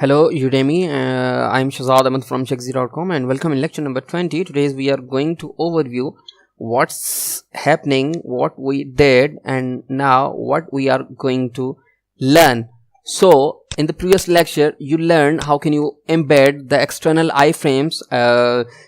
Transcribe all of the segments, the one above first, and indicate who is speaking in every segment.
Speaker 1: Hello Udemy, I'm Shazad Ahmed from checkz.com and welcome in lecture number 20. Today we are going to overview what's happening, what we did and now what we are going to learn. So in the previous lecture you learned how can you embed the external iframes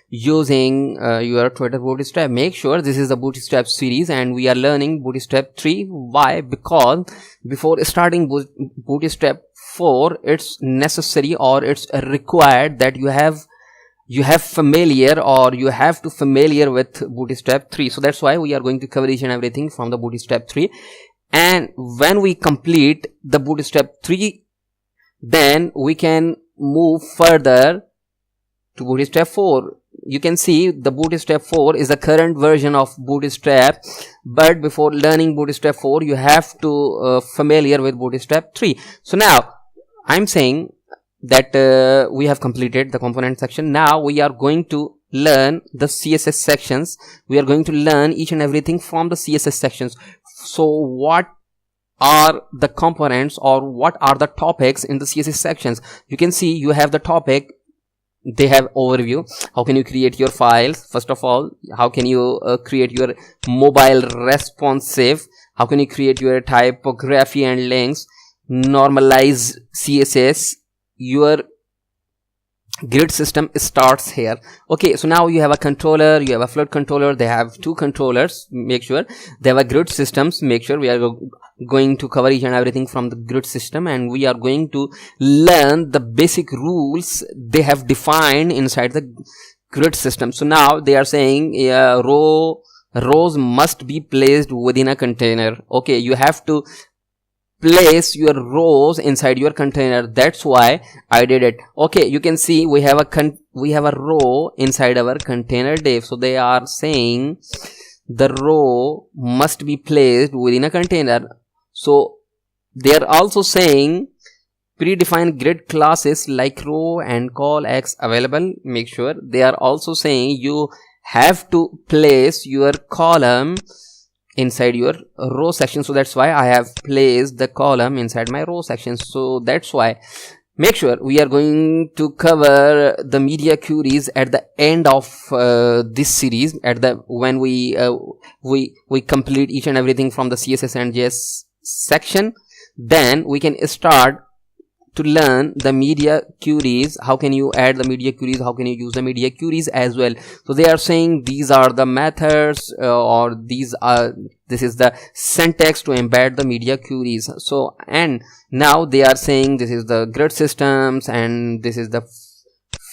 Speaker 1: using your Twitter bootstrap. Make sure this is the bootstrap series and we are learning bootstrap 3. Why? Because before starting bootstrap 4 it's necessary or it's required that you have familiar or you have to familiar with bootstrap 3. So that's why we are going to cover each and everything from the bootstrap 3, and when we complete the bootstrap 3 then we can move further to bootstrap 4. You can see the bootstrap 4 is the current version of bootstrap, but before learning bootstrap 4 you have to familiar with bootstrap 3. So now I'm saying that we have completed the component section. Now we are going to learn the CSS sections. We are going to learn each and everything from the CSS sections. So what are the components or what are the topics in the CSS sections? You can see you have the topic. They have overview. How can you create your files? First of all, how can you create your mobile responsive? How can you create your typography and links? Normalize CSS. Your grid system starts here. Okay, so now you have a controller, you have a float controller. They have two controllers. Make sure they have a grid systems. Make sure we are going to cover each and everything from the grid system, and we are going to learn the basic rules they have defined inside the grid system. So now they are saying rows must be placed within a container. Okay, you have to place your rows inside your container. That's why I did it. Okay, you can see we have a row inside our container div. So they are saying the row must be placed within a container. So they are also saying predefined grid classes like row and call X available. Make sure they are also saying you have to place your column inside your row section. So that's why I have placed the column inside my row section. So that's why make sure we are going to cover the media queries at the end of this series, at the when we complete each and everything from the CSS and JS section. Then we can start to learn the media queries. How can you add the media queries? How can you use the media queries as well? So they are saying these are the methods or this is the syntax to embed the media queries. So and now they are saying this is the grid systems and this is the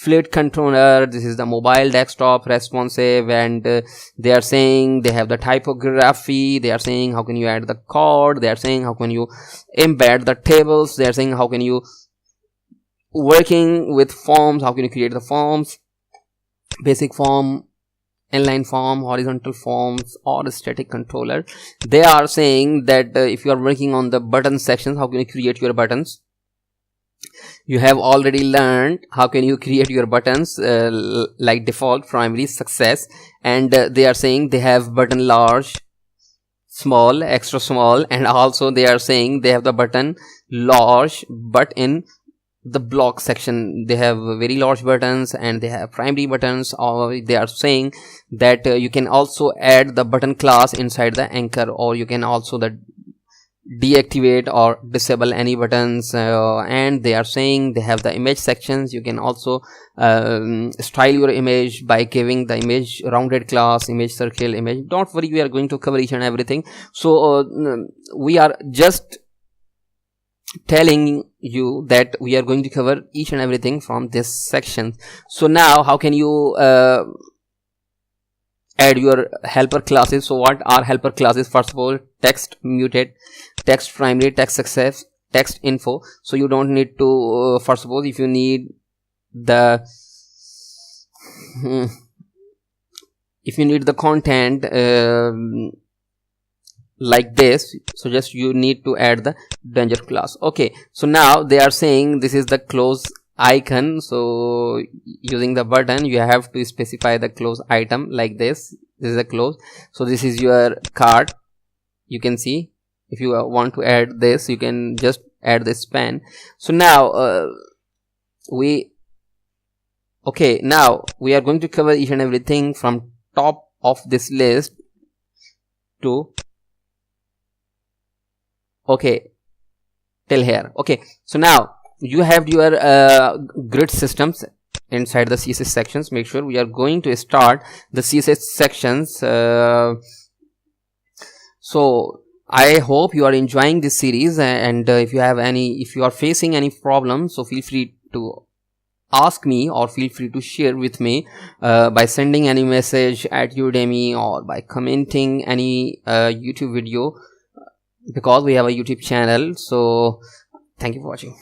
Speaker 1: fleet controller, this is the mobile desktop responsive, and they are saying they have the typography. They are saying how can you add the code. They are saying how can you embed the tables. They are saying how can you working with forms, how can you create the forms, basic form, inline form, horizontal forms, or static controller. They are saying that if you are working on the button sections, how can you create your buttons. You have already learned how can you create your buttons like default, primary, success, and they are saying they have button large, small, extra small, and also they are saying they have the button large but in the block section. They have very large buttons and they have primary buttons, or they are saying that you can also add the button class inside the anchor, or you can also deactivate or disable any buttons, and they are saying they have the image sections. You can also style your image by giving the image rounded class, image circle, image. Don't worry, we are going to cover each and everything. So we are just telling you that we are going to cover each and everything from this section. So now how can you add your helper classes? So what are helper classes? First of all, text muted, text primary, text success, text info. So you don't need to first of all, if you need the content like this, so just you need to add the danger class. Okay, so now they are saying this is the close icon. So using the button you have to specify the close item like this. This is a close. So this is your cart. You can see if you want to add this, you can just add this span. So now okay, now we are going to cover each and everything from top of this list to okay till here. Okay, so now you have your grid systems inside the CSS sections. Make sure we are going to start the CSS sections. So I hope you are enjoying this series, and if you are facing any problems, so feel free to ask me or feel free to share with me by sending any message at Udemy or by commenting any YouTube video, because we have a YouTube channel. So thank you for watching.